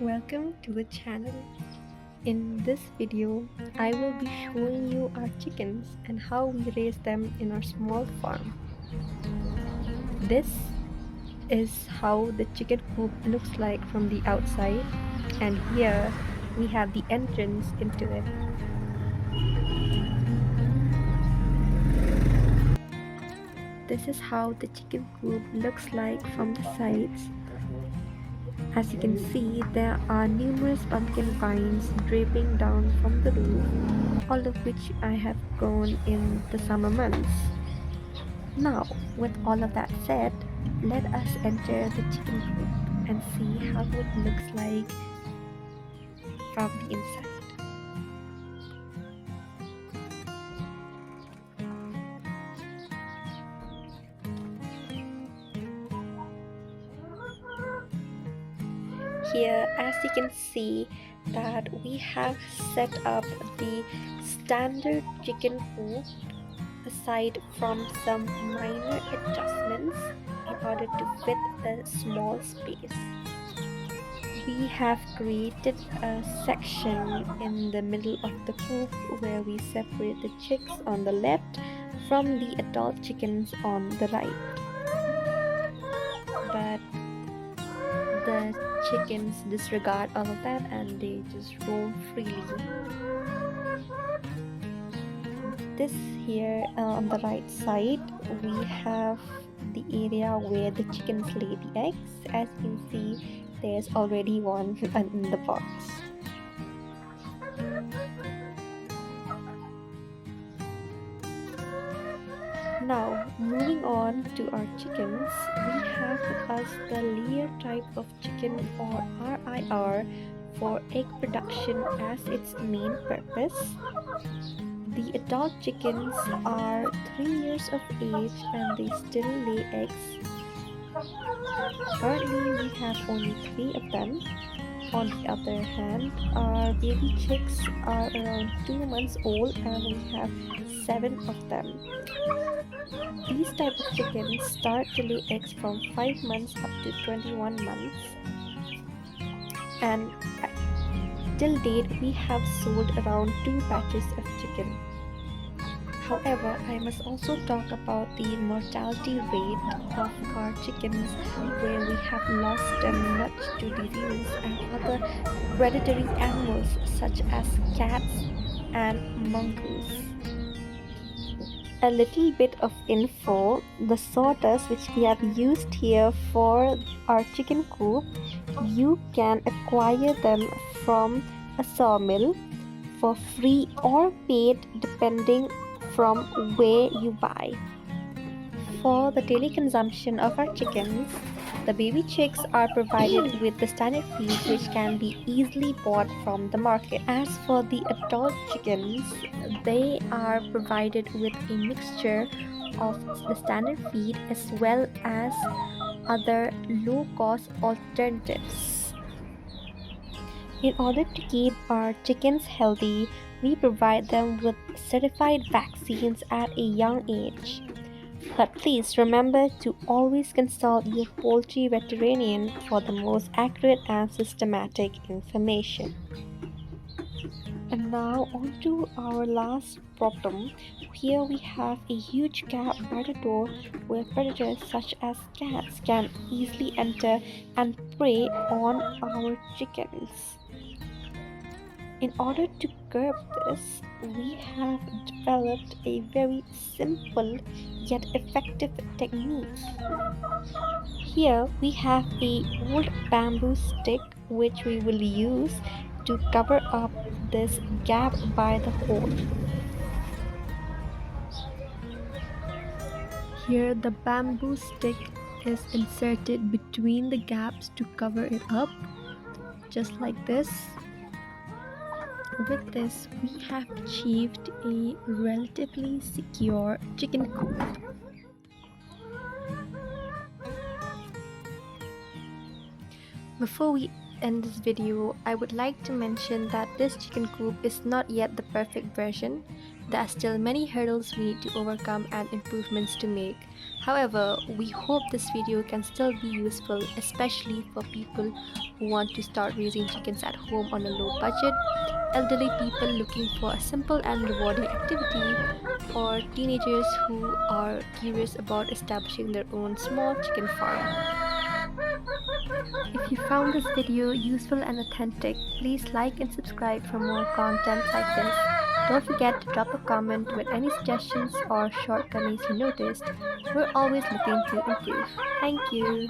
Welcome to the channel. In this video, I will be showing you our chickens and how we raise them in our small farm. This is how the chicken coop looks like from the outside, and here we have the entrance into it. This is how the chicken coop looks like from the sides. As you can see, there are numerous pumpkin vines draping down from the roof, all of which I have grown in the summer months. Now, with all of that said, let us enter the chicken coop and see how it looks like from the inside. Here, as you can see, that we have set up the standard chicken coop aside from some minor adjustments in order to fit the small space. We have created a section in the middle of the coop where we separate the chicks on the left from the adult chickens on the right. But the chickens disregard all of that and they just roam freely. This here on the right side, we have the area where the chickens lay the eggs. As you can see, there's already one in the box. Now, moving on to our chickens, we have with us the layer type of chicken or RIR for egg production as its main purpose. The adult chickens are 3 years of age and they still lay eggs. Currently, we have only 3 of them. On the other hand, our baby chicks are around 2 months old and we have 7 of them. These type of chickens start to lay eggs from 5 months up to 21 months. And till date, we have sold around 2 batches of chicken. However, I must also talk about the mortality rate of our chickens where we have lost them much to disease and other predatory animals such as cats and mongoose. A little bit of info, the sawdust which we have used here for our chicken coop, you can acquire them from a sawmill for free or paid depending from where you buy. For the daily consumption of our chickens, the baby chicks are provided with the standard feed which can be easily bought from the market. As for the adult chickens, they are provided with a mixture of the standard feed as well as other low-cost alternatives. In order to keep our chickens healthy, we provide them with certified vaccines at a young age. But please remember to always consult your poultry veterinarian for the most accurate and systematic information. And now on to our last problem. Here we have a huge gap by the door where predators such as cats can easily enter and prey on our chickens. In order to curb this, we have developed a very simple yet effective technique. Here we have a old bamboo stick which we will use to cover up this gap by the hole. Here the bamboo stick is inserted between the gaps to cover it up, just like this. With this, we have achieved a relatively secure chicken coop. Before we end this video, I would like to mention that this chicken coop is not yet the perfect version. There are still many hurdles we need to overcome and improvements to make. However, we hope this video can still be useful, especially for people who want to start raising chickens at home on a low budget, elderly people looking for a simple and rewarding activity, or teenagers who are curious about establishing their own small chicken farm. If you found this video useful and authentic, please like and subscribe for more content like this. Don't forget to drop a comment with any suggestions or shortcomings you noticed. We're always looking to improve. Thank you.